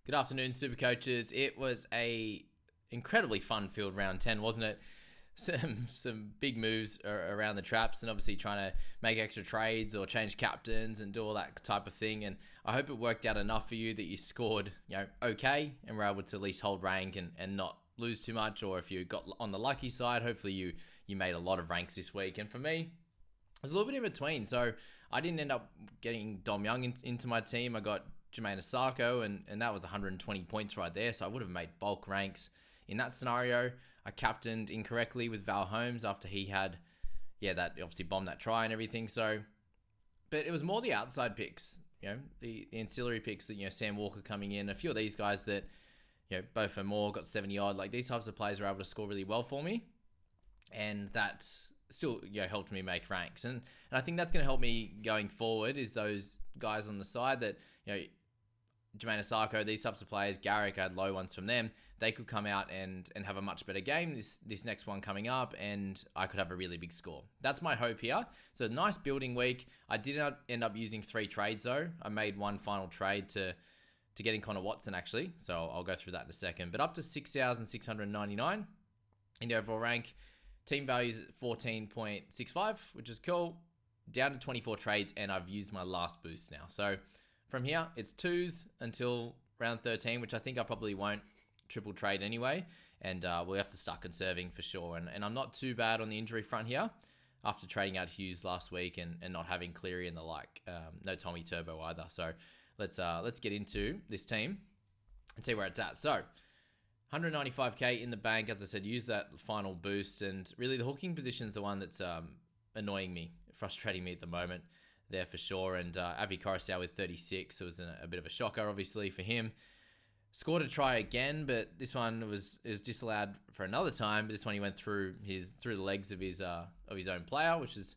Good afternoon, Supercoaches. It was a incredibly fun-filled round 10, wasn't it? Some big moves around the traps, and obviously trying to make extra trades or change captains and do all that type of thing. And I hope it worked out enough for you that you scored, okay, and were able to at least hold rank and not lose too much. Or if you got on the lucky side, hopefully you made a lot of ranks this week. And for me, it was a little bit in between. So I didn't end up getting Dom Young into my team. I got Jermaine Asako, and that was 120 points right there. So I would have made bulk ranks in that scenario. I captained incorrectly with Val Holmes after he had, that obviously bombed that try and everything. So, but it was more the outside picks, the ancillary picks that, Sam Walker coming in, a few of these guys that, both for more got 70 odd. Like these types of players were able to score really well for me. And that still, helped me make ranks. And I think that's going to help me going forward is those guys on the side that, Jermaine Asako, these types of players, Garrick, I had low ones from them. They could come out and have a much better game this next one coming up, and I could have a really big score. That's my hope here. So nice building week. I did not end up using 3 trades though. I made one final trade to getting Connor Watson actually. So I'll go through that in a second. But up to 6,699 in the overall rank. Team values at 14.65, which is cool. Down to 24 trades, and I've used my last boost now. So from here, it's 2s until round 13, which I think I probably won't triple trade anyway. And we'll have to start conserving for sure. And I'm not too bad on the injury front here after trading out Hughes last week and not having Cleary and the like. No Tommy Turbo either. So let's get into this team and see where it's at. So 195k in the bank. As I said, use that final boost. And really the hooking position is the one that's annoying me, frustrating me at the moment there for sure. And Avi Coruscant with 36. It was a bit of a shocker, obviously, for him. Scored a try again, but this one was disallowed for another time. But this one he went through the legs of his own player, which is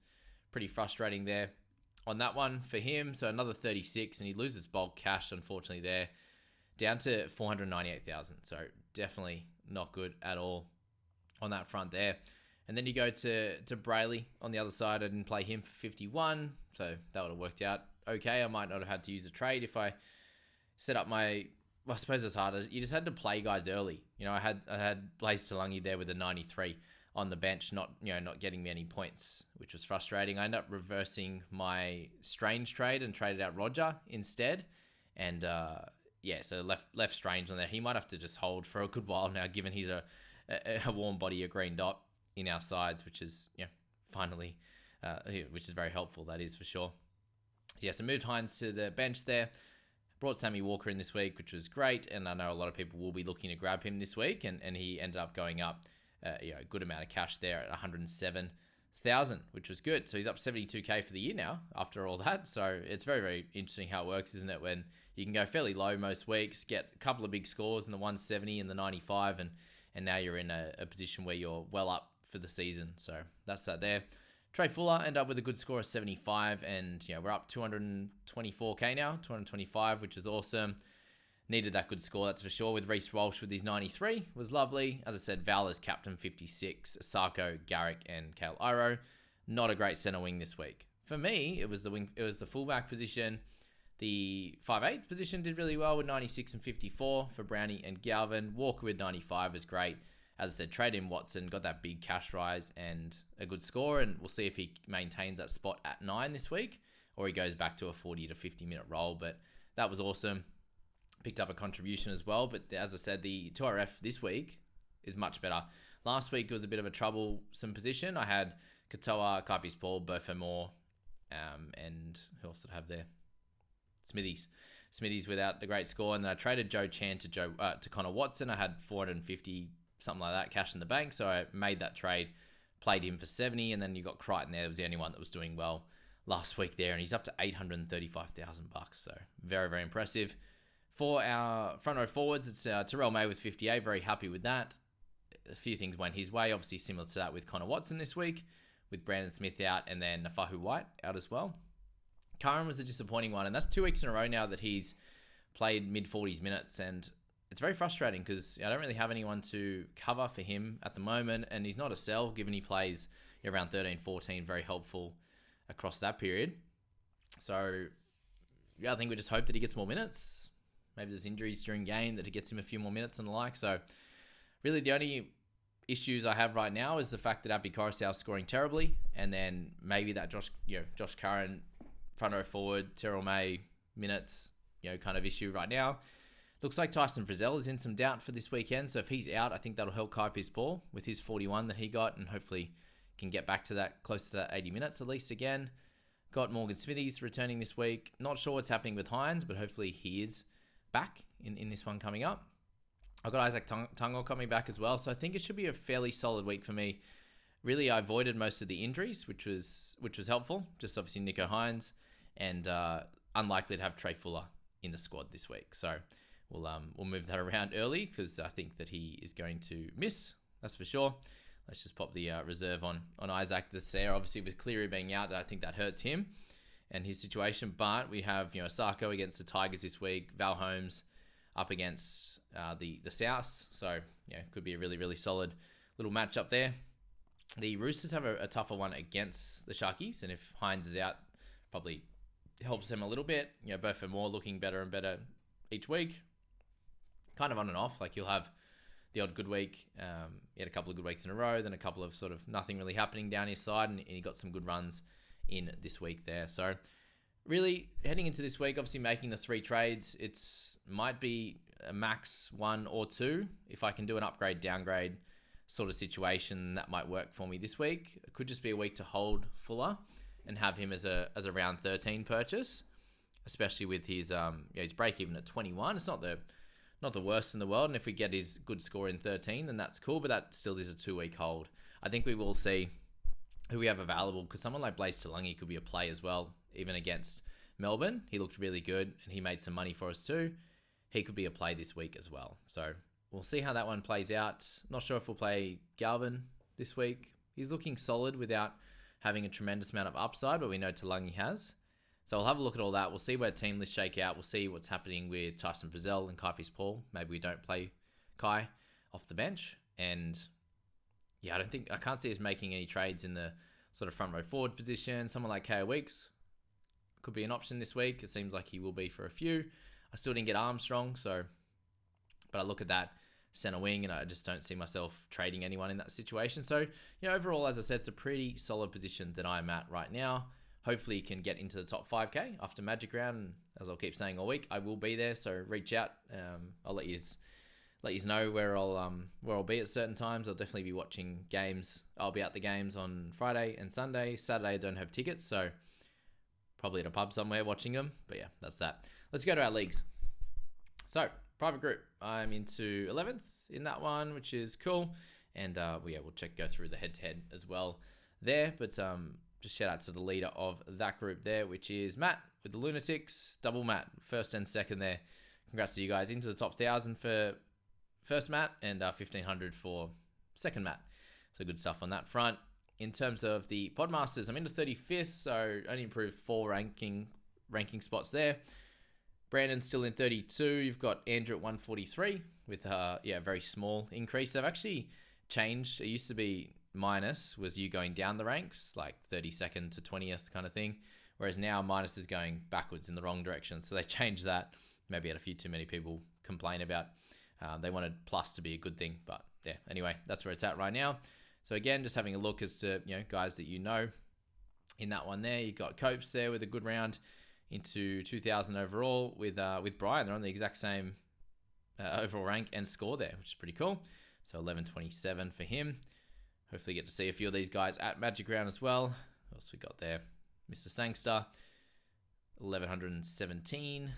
pretty frustrating there on that one for him. So another 36, and he loses bulk cash, unfortunately, there. Down to 498,000. So definitely not good at all on that front there. And then you go to Brayley on the other side. I didn't play him for 51, so that would have worked out okay. I might not have had to use a trade if I set up my... Well, I suppose it's harder. You just had to play guys early. I had Blaze Talangi there with a 93 on the bench, not getting me any points, which was frustrating. I ended up reversing my Strange trade and traded out Roger instead. And so left Strange on there. He might have to just hold for a good while now, given he's a warm body, a green dot in our sides, which is finally, which is very helpful. That is for sure. So moved Hines to the bench there. Brought Sammy Walker in this week, which was great, and I know a lot of people will be looking to grab him this week, and he ended up going up a good amount of cash there at 107,000, which was good. So he's up 72k for the year now after all that. So it's very, very interesting how it works, isn't it? When you can go fairly low most weeks, get a couple of big scores in the 170 and the 95, and now you're in a position where you're well up for the season. So that's that there. Trey Fuller ended up with a good score of 75, and we're up 224k now, 225, which is awesome. Needed that good score, that's for sure. With Reece Walsh with his 93 was lovely. As I said, Val is captain 56, Asako, Garrick, and Kale Iro. Not a great center wing this week. For me, it was the fullback position. The 5'8" position did really well with 96 and 54 for Brownie and Galvin. Walker with 95 was great. As I said, trade in Watson, got that big cash rise and a good score, and we'll see if he maintains that spot at 9 this week, or he goes back to a 40 to 50 minute roll. But that was awesome. Picked up a contribution as well. But as I said, the 2RF this week is much better. Last week was a bit of a troublesome position. I had Katoa, Kaipis Paul, Burfo Moore, and who else did I have there? Smithies without the great score. And then I traded Joe Chan to Connor Watson. I had 450 something like that, cash in the bank. So I made that trade, played him for 70, and then you got Crichton there. It was the only one that was doing well last week there, and he's up to $835,000. So very, very impressive. For our front row forwards, it's Terrell May with 58. Very happy with that. A few things went his way, obviously similar to that with Connor Watson this week, with Brandon Smith out, and then Nafahu White out as well. Curran was a disappointing one, and that's 2 weeks in a row now that he's played mid-40s minutes, and it's very frustrating because I don't really have anyone to cover for him at the moment, and he's not a sell, given he plays around 13, 14, very helpful across that period. So, I think we just hope that he gets more minutes. Maybe there's injuries during game that it gets him a few more minutes and the like. So really the only issues I have right now is the fact that Abby Coruscant scoring terribly, and then maybe that Josh Curran front row forward, Terrell May minutes, kind of issue right now. Looks like Tyson Frizzell is in some doubt for this weekend, so if he's out, I think that'll help Kaipi's Paul with his 41 that he got, and hopefully can get back to that, close to that 80 minutes at least again. Got Morgan Smithies returning this week. Not sure what's happening with Hines, but hopefully he is back in this one coming up. I've got Isaac Tungo coming back as well, so I think it should be a fairly solid week for me. Really, I avoided most of the injuries, which was helpful. Just obviously Nico Hines, and unlikely to have Trey Fuller in the squad this week. So we'll move that around early because I think that he is going to miss. That's for sure. Let's just pop the reserve on Isaac that's there. Obviously, with Cleary being out, I think that hurts him and his situation. But we have Sarko against the Tigers this week. Val Holmes up against the Souths. So could be a really, really solid little matchup there. The Roosters have a tougher one against the Sharkies, and if Hines is out, probably helps them a little bit. Both are more looking better and better each week. Kind of on and off. Like, you'll have the odd good week. He had a couple of good weeks in a row, then a couple of sort of nothing really happening down his side, and he got some good runs in this week there. So really heading into this week, obviously making the 3 trades, might be a max 1 or 2. If I can do an upgrade, downgrade sort of situation, that might work for me this week. It could just be a week to hold Fuller and have him as a round 13 purchase, especially with his break even at 21. It's not the worst in the world, and if we get his good score in 13, then that's cool, but that still is a 2-week hold. I think we will see who we have available, because someone like Blaise Talangi could be a play as well, even against Melbourne. He looked really good, and he made some money for us too. He could be a play this week as well. So we'll see how that one plays out. Not sure if we'll play Galvin this week. He's looking solid without having a tremendous amount of upside, but we know Talangi has. So we'll have a look at all that. We'll see where team lists shake out. We'll see what's happening with Tyson Frizzell and Kaipi's Paul. Maybe we don't play Kai off the bench. And I can't see us making any trades in the sort of front row forward position. Someone like K.O. Weeks could be an option this week. It seems like he will be for a few. I still didn't get Armstrong, but I look at that center wing and I just don't see myself trading anyone in that situation. So, overall, as I said, it's a pretty solid position that I'm at right now. Hopefully you can get into the top 5K after Magic Round. And as I'll keep saying all week, I will be there. So reach out. I'll let you know where I'll be at certain times. I'll definitely be watching games. I'll be at the games on Friday and Sunday. Saturday I don't have tickets, so probably at a pub somewhere watching them. But yeah, that's that. Let's go to our leagues. So private group, I'm into 11th in that one, which is cool. And we'll go through the head-to-head as well there. But just shout out to the leader of that group there, which is Matt with the Lunatics. Double Matt, first and second there. Congrats to you guys. Into the top 1,000 for first Matt and 1,500 for second Matt. So good stuff on that front. In terms of the Podmasters, I'm into 35th, so only improved 4 ranking spots there. Brandon's still in 32. You've got Andrew at 143 with a very small increase. They've actually changed. It used to be minus was you going down the ranks, like 32nd to 20th kind of thing, whereas now minus is going backwards in the wrong direction. So they changed that. Maybe had a few too many people complain about. They wanted plus to be a good thing, but yeah. Anyway, that's where it's at right now. So again, just having a look as to guys that in that one there. You got Copes there with a good round into 2,000 overall with Brian. They're on the exact same overall rank and score there, which is pretty cool. So 1127 for him. Hopefully get to see a few of these guys at Magic Round as well. What else we got there? Mr. Sangster, 1,117.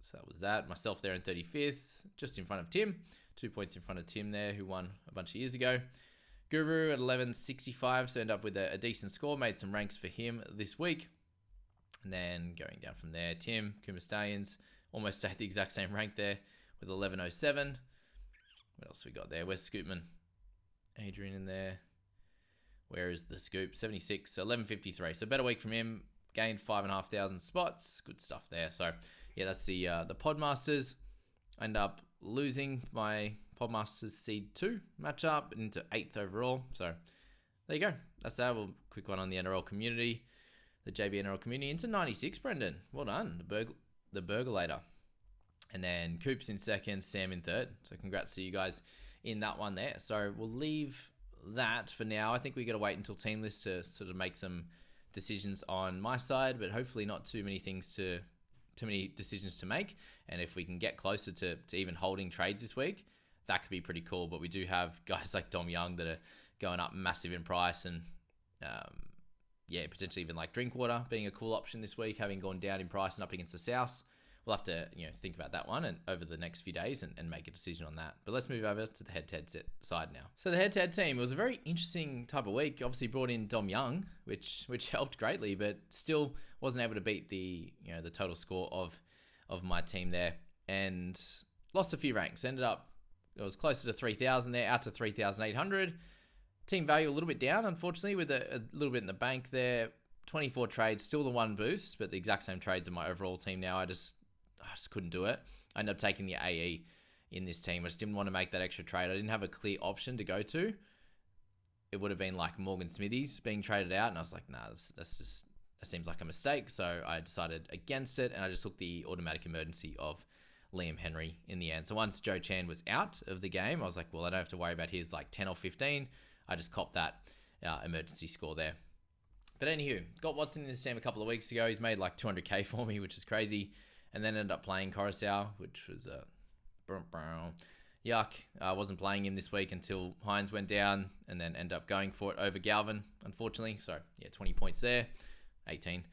So that was that. Myself there in 35th, just in front of Tim. 2 points in front of Tim there, who won a bunch of years ago. Guru at 1165, so end up with a decent score. Made some ranks for him this week. And then going down from there, Tim, Kuma Stallions, almost stayed the exact same rank there with 1107. What else we got there? Where's Scoopman? Adrian in there. Where is the Scoop? 76, 1153. So better week from him. Gained 5,500 spots. Good stuff there. So yeah, that's the Podmasters. I end up losing my Podmasters Seed 2 matchup into 8th overall. So there you go. That's that. We'll quick one on the NRL community. The JB NRL community into 96, Brendan. Well done. The Burglator. And then Coops in second, Sam in third. So congrats to you guys in that one there. So we'll leave that for now. I think we got to wait until team lists to sort of make some decisions on my side, but hopefully not too many decisions to make. And if we can get closer to even holding trades this week, that could be pretty cool. But we do have guys like Dom Young that are going up massive in price, and potentially even like Drinkwater being a cool option this week, having gone down in price and up against the South. We'll have to think about that one and over the next few days and make a decision on that. But let's move over to the head-to-head side now. So the head-to-head team, it was a very interesting type of week. Obviously brought in Dom Young, which helped greatly, but still wasn't able to beat the total score of my team there, and lost a few ranks. Ended up, it was closer to 3,000 there, out to 3,800. Team value a little bit down, unfortunately, with a little bit in the bank there. 24 trades, still the one boost, but the exact same trades in my overall team now. I just couldn't do it. I ended up taking the AE in this team. I just didn't want to make that extra trade. I didn't have a clear option to go to. It would have been like Morgan Smithies being traded out, and I was like, nah, that seems like a mistake. So I decided against it, and I just took the automatic emergency of Liam Henry in the end. So once Joe Chan was out of the game, I was like, well, I don't have to worry about his like 10 or 15. I just copped that emergency score there. But anywho, got Watson in this team a couple of weeks ago. He's made like 200k for me, which is crazy. And then ended up playing Coruscant, which was yuck. I wasn't playing him this week until Hines went down, and then ended up going for it over Galvin, unfortunately. So, 20 points there, 18.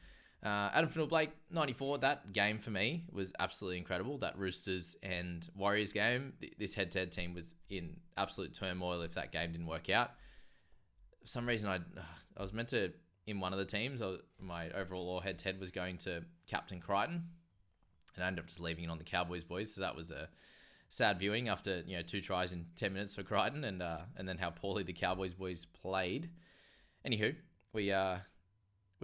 Adam Finnell-Blake, 94. That game for me was absolutely incredible. That Roosters and Warriors game. This head-to-head team was in absolute turmoil if that game didn't work out. For some reason, I was meant to, in one of the teams, my overall head-to-head was going to Captain Crichton. And I ended up just leaving it on the Cowboys boys. So that was a sad viewing after 2 tries in 10 minutes for Crichton, and then how poorly the Cowboys boys played. Anywho, we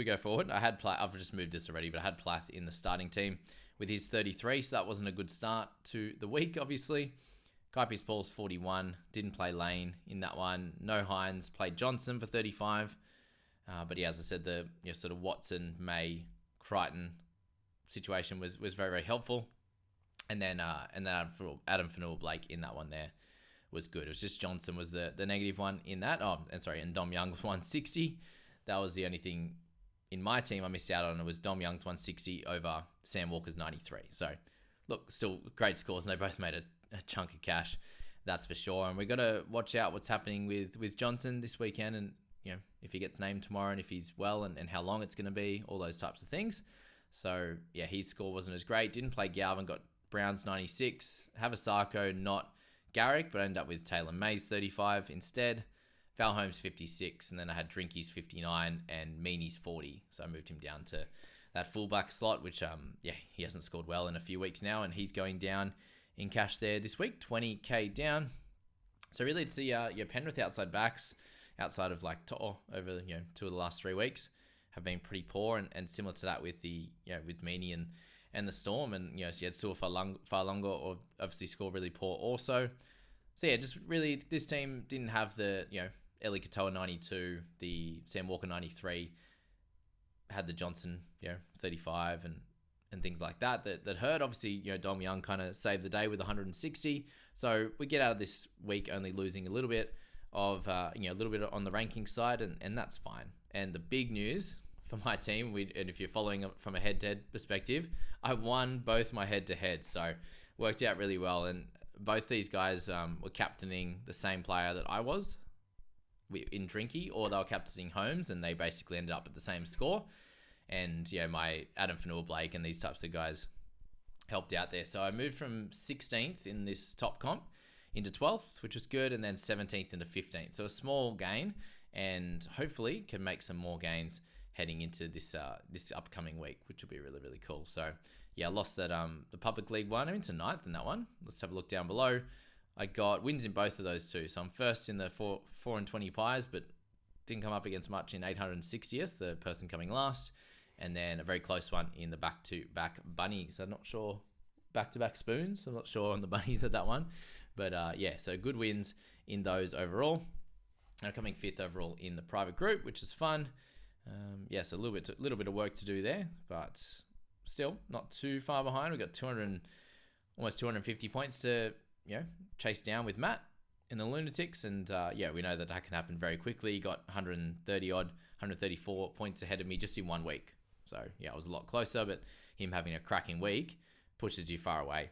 go forward. I've just moved this already, but I had Plath in the starting team with his 33, so that wasn't a good start to the week, obviously. Kaipi's Paul's 41, didn't play Lane in that one. No Hines, played Johnson for 35. But as I said, the sort of Watson, May, Crichton situation was very, very helpful. And then Adam Finnell-Blake in that one there was good. It was just Johnson was the negative one in that. And Dom Young was 160. That was the only thing in my team I missed out on. It was Dom Young's 160 over Sam Walker's 93. So, look, still great scores, and they both made a chunk of cash, that's for sure. And we've got to watch out what's happening with Johnson this weekend, and if he gets named tomorrow, and if he's well, and how long it's going to be, all those types of things. So, his score wasn't as great. Didn't play Galvin, got Brown's 96. Havasako, not Garrick, but I ended up with Taylor May's 35 instead. Val Holmes 56, and then I had Drinky's 59 and Meany's 40. So I moved him down to that fullback slot, which, he hasn't scored well in a few weeks now, and he's going down in cash there this week, 20k down. So really it's the your Penrith outside backs, outside of like To'o over 2 of the last 3 weeks, have been pretty poor, and similar to that with the with Meany and the Storm, and so you had Sua Farlonga or obviously scored really poor also. So just really this team didn't have the Eli Katoa 92, the Sam Walker 93, had the Johnson 35 and things like that hurt. Obviously Dom Young kind of saved the day with 160. So we get out of this week only losing a little bit of a little bit on the ranking side, and that's fine. And the big news for my team, and if you're following from a head-to-head perspective, I won both my head-to-head, so worked out really well. And both these guys were captaining the same player that I was in Drinky, or they were captaining Holmes, and they basically ended up at the same score. And my Adam Finnell-Blake and these types of guys helped out there. So I moved from 16th in this top comp into 12th, which was good, and then 17th into 15th. So a small gain, and hopefully can make some more gains heading into this upcoming week, which will be really, really cool. So I lost that the Public League one. I'm into 9th in that one. Let's have a look down below. I got wins in both of those two. So I'm first in the 4 and 20 pies, but didn't come up against much in 860th, the person coming last. And then a very close one in the back-to-back bunnies. I'm not sure, back-to-back spoons. I'm not sure on the bunnies at that one. But so good wins in those overall. And coming 5th overall in the private group, which is fun. So a little bit of work to do there, but still not too far behind. We've got almost 250 points to, chase down with Matt in the Lunatics. And we know that can happen very quickly. He got 134 points ahead of me just in 1 week. So, it was a lot closer, but him having a cracking week pushes you far away.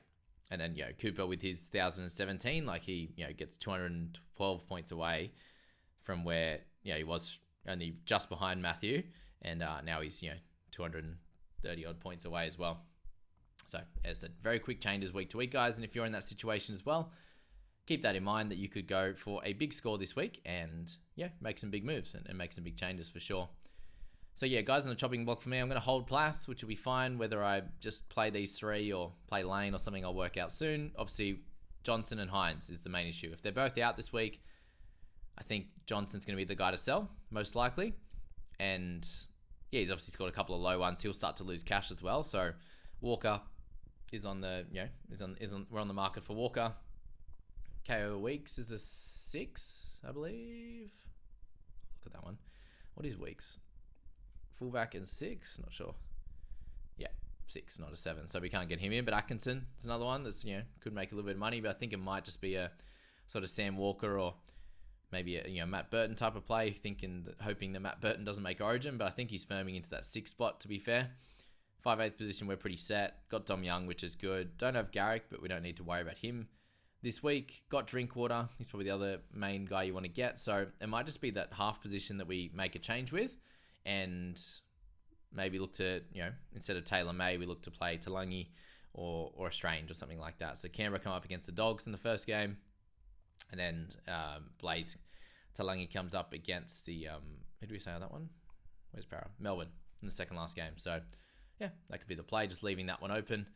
And then, Cooper with his 1,017, he, gets 212 points away from where, he was only just behind Matthew. And now he's, 230 odd points away as well. So, as I said, very quick changes week to week, guys. And if you're in that situation as well, keep that in mind that you could go for a big score this week and, make some big moves and make some big changes for sure. So, guys, on the chopping block for me, I'm going to hold Plath, which will be fine. Whether I just play these 3 or play Lane or something, I'll work out soon. Obviously, Johnson and Hines is the main issue. If they're both out this week, I think Johnson's going to be the guy to sell, most likely. And, he's obviously scored a couple of low ones. He'll start to lose cash as well. So, Walker is on the, we're on the market for Walker. KO Weeks is a 6, I believe. Look at that one. What is Weeks? Fullback and 6, not sure. 6, not a 7. So we can't get him in. But Atkinson is another one that's, could make a little bit of money. But I think it might just be a sort of Sam Walker or maybe a Matt Burton type of play, hoping that Matt Burton doesn't make Origin. But I think he's firming into that 6th spot, to be fair. 5/8 position, we're pretty set. Got Dom Young, which is good. Don't have Garrick, but we don't need to worry about him this week. Got Drinkwater. He's probably the other main guy you want to get. So it might just be that half position that we make a change with. And maybe look to, instead of Taylor May, we look to play Talangi or Strange or something like that. So Canberra come up against the Dogs in the first game. And then Blaze Talangi comes up against the, who do we say on that one? Where's Para? Melbourne in the second last game. So, that could be the play, just leaving that one open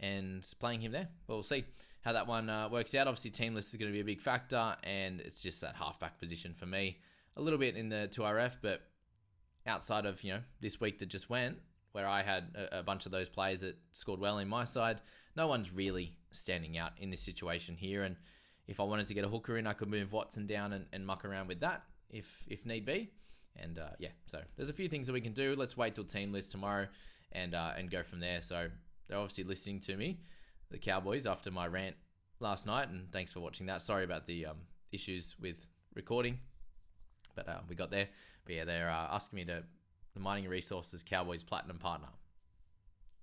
and playing him there. But we'll see how that one works out. Obviously, team list is going to be a big factor, and it's just that halfback position for me. A little bit in the 2RF, but outside of, this week that just went, where I had a bunch of those players that scored well in my side, no one's really standing out in this situation here. And if I wanted to get a hooker in, I could move Watson down and muck around with that if need be. And so there's a few things that we can do. Let's wait till team list tomorrow and go from there. So they're obviously listening to me, the Cowboys, after my rant last night. And thanks for watching that. Sorry about the issues with recording, but we got there. But they're asking me the Mining Resources Cowboys Platinum Partner.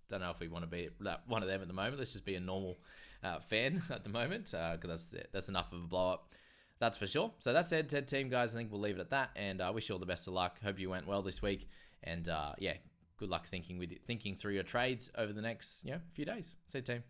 Don't know if we want to be one of them at the moment. Let's just be a normal fan at the moment, because that's enough of a blow up. That's for sure. So that's it, Ted team, guys. I think we'll leave it at that. And I wish you all the best of luck. Hope you went well this week. And good luck thinking through your trades over the next few days. See you, team.